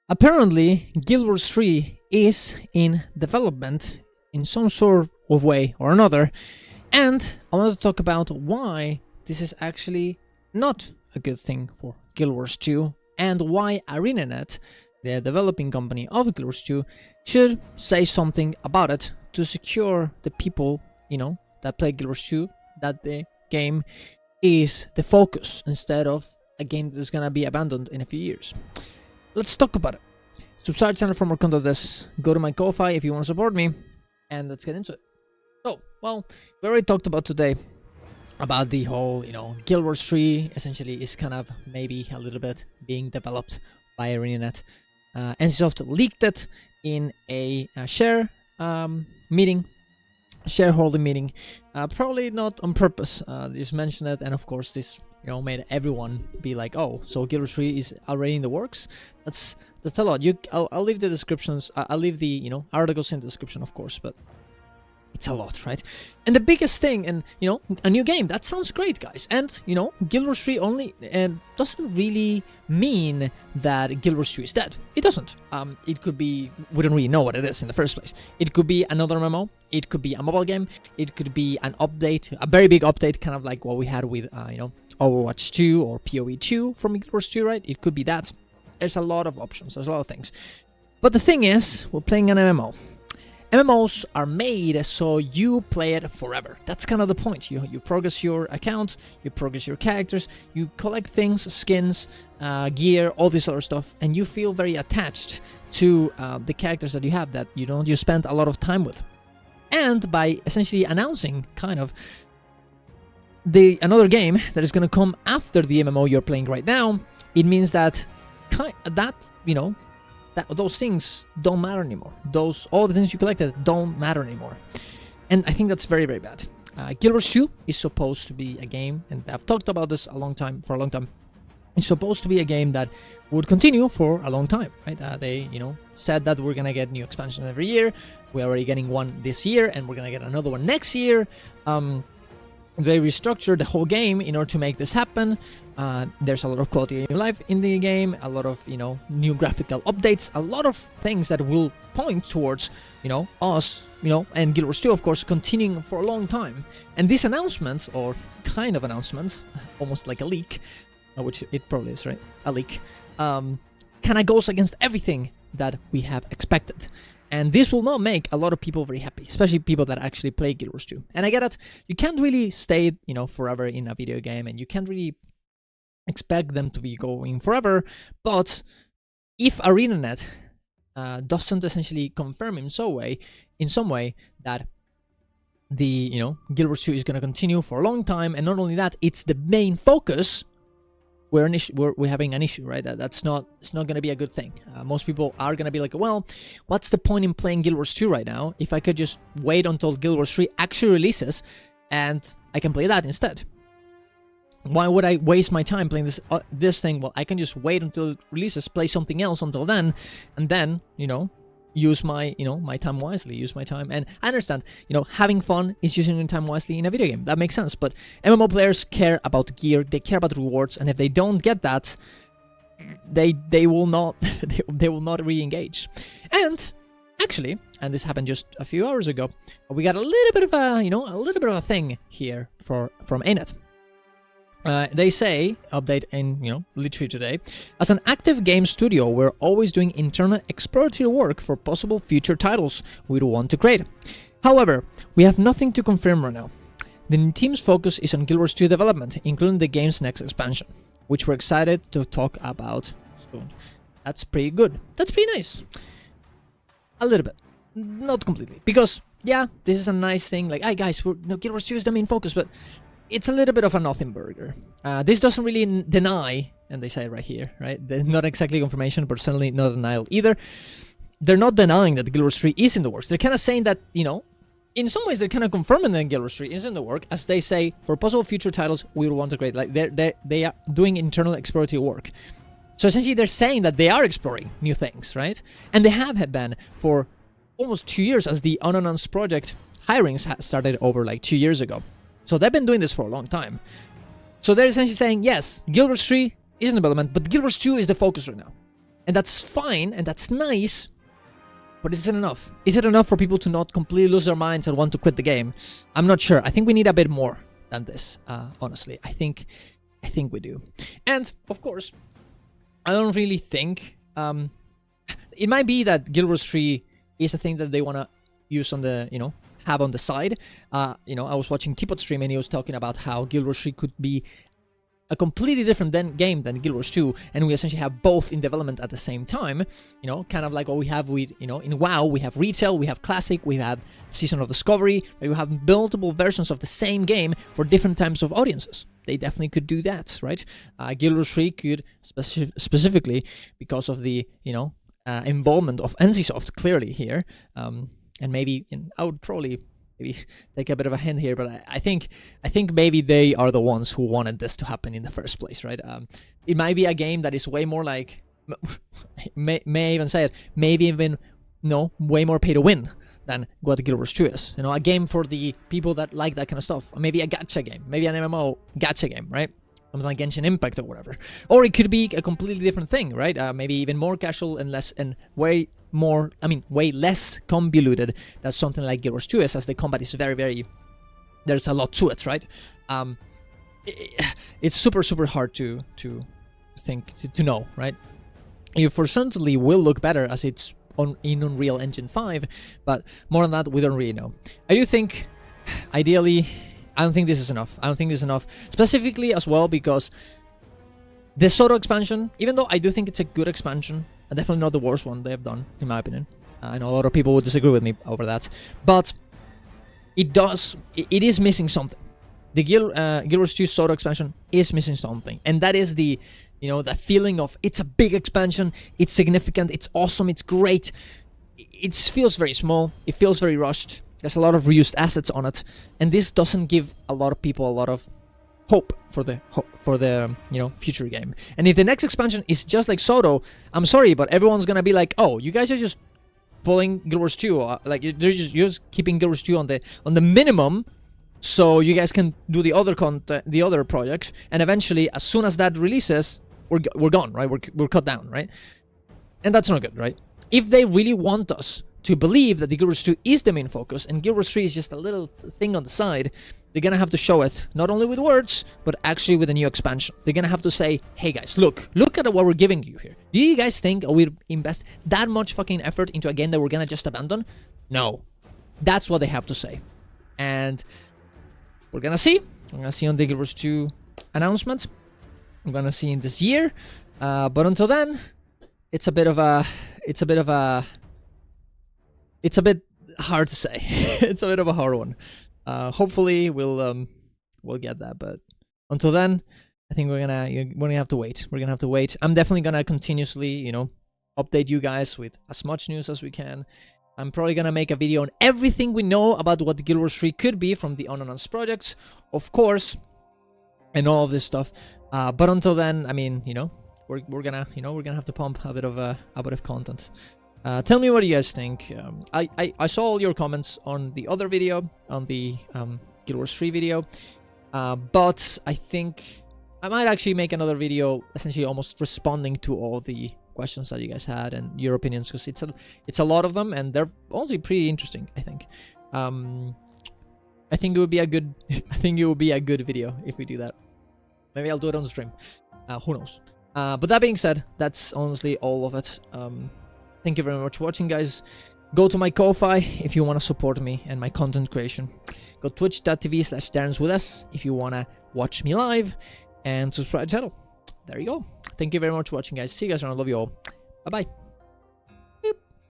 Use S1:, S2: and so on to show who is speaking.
S1: Apparently, Guild Wars 3 is in development in some sort of way or another, and I want to talk about why this is actually not a good thing for Guild Wars 2, and why ArenaNet, the developing company of Guild Wars 2, should say something about it to secure the people, that play Guild Wars 2, that the game is the focus instead of a game that is gonna be abandoned in a few years. Let's talk about it. Subscribe to the channel for more content of this. Go to my Ko-Fi if you want to support me, and let's get into it. So, well, we already talked about today about the whole, Guild Wars 3 essentially is kind of maybe a little bit being developed by ArenaNet. NCSoft leaked it in a shareholder meeting, probably not on purpose. They just mentioned it, and of course this made everyone be like, oh, so Guild Wars 3 is already in the works. That's a lot. I'll leave the descriptions. I'll leave the articles in the description, of course, but it's a lot, right? And the biggest thing, and a new game, that sounds great, guys. And Guild Wars 3 only doesn't really mean that Guild Wars 2 is dead. It doesn't. It could be, we don't really know what it is in the first place. It could be another MMO. It could be a mobile game. It could be an update, a very big update, kind of like what we had with Overwatch 2 or PoE 2 from Guild Wars 2, right? It could be that. There's a lot of options. There's a lot of things. But the thing is, we're playing an MMO. MMOs are made so you play it forever. That's kind of the point. You progress your account, you progress your characters, you collect things, skins, gear, all this other stuff, and you feel very attached to the characters that you have that you spend a lot of time with. And by essentially announcing kind of another game that is going to come after the MMO you're playing right now, it means that those things don't matter anymore. All the things you collected don't matter anymore. And I think that's very, very bad. Guild Wars 2 is supposed to be a game, and I've talked about this for a long time. It's supposed to be a game that would continue for a long time, right? They, said that we're gonna get new expansions every year. We're already getting one this year, and we're gonna get another one next year. They restructured the whole game in order to make this happen. There's a lot of quality of life in the game, a lot of new graphical updates, a lot of things that will point towards us, and Guild Wars 2, of course, continuing for a long time. And this announcement, or kind of announcement, almost like a leak, which it probably is, right? A leak, kind of goes against everything that we have expected. And this will not make a lot of people very happy, especially people that actually play Guild Wars 2. And I get it. You can't really stay, forever in a video game, and you can't really expect them to be going forever. But if ArenaNet doesn't essentially confirm in some way that the Guild Wars 2 is going to continue for a long time, and not only that, it's the main focus, we're having an issue, right? It's not going to be a good thing. Most people are going to be like, well, what's the point in playing Guild Wars 2 right now if I could just wait until Guild Wars 3 actually releases and I can play that instead? Why would I waste my time playing this thing? Well, I can just wait until it releases, play something else until then, and then, use my, my time wisely, use my time. And I understand, having fun is using your time wisely in a video game. That makes sense. But MMO players care about gear, they care about rewards, and if they don't get that, they will not they will not re-engage. And actually, and this happened just a few hours ago, we got a little bit of a thing here from ANET. They say, update in, literally today, as an active game studio, we're always doing internal exploratory work for possible future titles we'd want to create. However, we have nothing to confirm right now. The team's focus is on Guild Wars 2 development, including the game's next expansion, which we're excited to talk about soon. That's pretty good. That's pretty nice. A little bit. Not completely. Because, yeah, this is a nice thing. Like, hey guys, Guild Wars 2 is the main focus, but it's a little bit of a nothing burger. This doesn't really deny, and they say it right here, right? They're not exactly confirmation, but certainly not denial either. They're not denying that Guild Wars 3 is in the works. They're kind of saying that, in some ways they're kind of confirming that Guild Wars 3 is in the work, as they say, for possible future titles we will want to create. Like, they are doing internal exploratory work. So essentially they're saying that they are exploring new things, right? And they have been for almost 2 years, as the unannounced project hirings started over like 2 years ago. So they've been doing this for a long time. So they're essentially saying, yes, Guild Wars 3 is in development, but Guild Wars 2 is the focus right now. And that's fine, and that's nice, but is it enough? Is it enough for people to not completely lose their minds and want to quit the game? I'm not sure. I think we need a bit more than this, honestly. I think we do. And, of course, I don't really think... it might be that Guild Wars 3 is a thing that they want to use on the, have on the side. I was watching Teapot stream and he was talking about how Guild Wars 3 could be a completely different game than Guild Wars 2, and we essentially have both in development at the same time, kind of like what we have with, in WoW, we have retail, we have classic, we have Season of Discovery, right? We have multiple versions of the same game for different types of audiences. They definitely could do that, right? Guild Wars 3 could, specifically because of the, involvement of NCSoft clearly here, and maybe, I would probably maybe take a bit of a hint here, but I think maybe they are the ones who wanted this to happen in the first place, right? It might be a game that is way more like, may I even say it, maybe even, way more pay to win than what Guild Wars 2 is. A game for the people that like that kind of stuff. Maybe a gacha game, maybe an MMO gacha game, right? Something like Genshin Impact or whatever. Or it could be a completely different thing, right? Maybe even more casual and way less convoluted than something like Guild Wars 2 is, as the combat is very, very... There's a lot to it, right? It's super, super hard to think, to know, right? It for certainly will look better as it's in Unreal Engine 5, but more than that, we don't really know. I do think, ideally... I don't think this is enough. I don't think this is enough. Specifically as well because the Soto expansion, even though I do think it's a good expansion, and definitely not the worst one they have done, in my opinion. I know a lot of people would disagree with me over that. But it is missing something. The Guild Wars 2 Soto expansion is missing something. And that is the, the feeling of it's a big expansion, it's significant, it's awesome, it's great. It feels very small, it feels very rushed. There's a lot of reused assets on it, and this doesn't give a lot of people a lot of hope for the future game. And if the next expansion is just like Soto, I'm sorry, but everyone's gonna be like, oh, you guys are just pulling Guild Wars 2, like they're just keeping Guild Wars 2 on the minimum, so you guys can do the other content, the other projects, and eventually, as soon as that releases, we're gone, right? We're cut down, right? And that's not good, right? If they really want us to believe that the Guild Wars 2 is the main focus and Guild Wars 3 is just a little thing on the side, they're gonna have to show it, not only with words, but actually with a new expansion. They're gonna have to say, hey guys, look at what we're giving you here. Do you guys think we'd invest that much fucking effort into a game that we're gonna just abandon? No. That's what they have to say. And we're gonna see. We're gonna see on the Guild Wars 2 announcement. We're gonna see in this year. But until then, it's a bit hard to say. It's a bit of a hard one. Hopefully we'll get that, but until then, I think we're gonna have to wait. We're gonna have to wait. I'm definitely gonna continuously, update you guys with as much news as we can. I'm probably gonna make a video on everything we know about what Guild Wars 3 could be from the unannounced projects, of course, and all of this stuff. But until then, I mean, we're gonna have to pump a bit of content. Tell me what you guys think. I saw all your comments on the other video, on the Guild Wars 3 video, but I think I might actually make another video, essentially almost responding to all the questions that you guys had and your opinions, because it's a lot of them, and they're honestly pretty interesting. I think. I think it would be a good. I think it would be a good video if we do that. Maybe I'll do it on stream. Who knows? But that being said, that's honestly all of it. Thank you very much for watching, guys. Go to my Ko-Fi if you want to support me and my content creation. Go twitch.tv/DarrensWithUs if you want to watch me live, and subscribe to the channel. There you go. Thank you very much for watching, guys. See you guys around. I love you all. Bye-bye.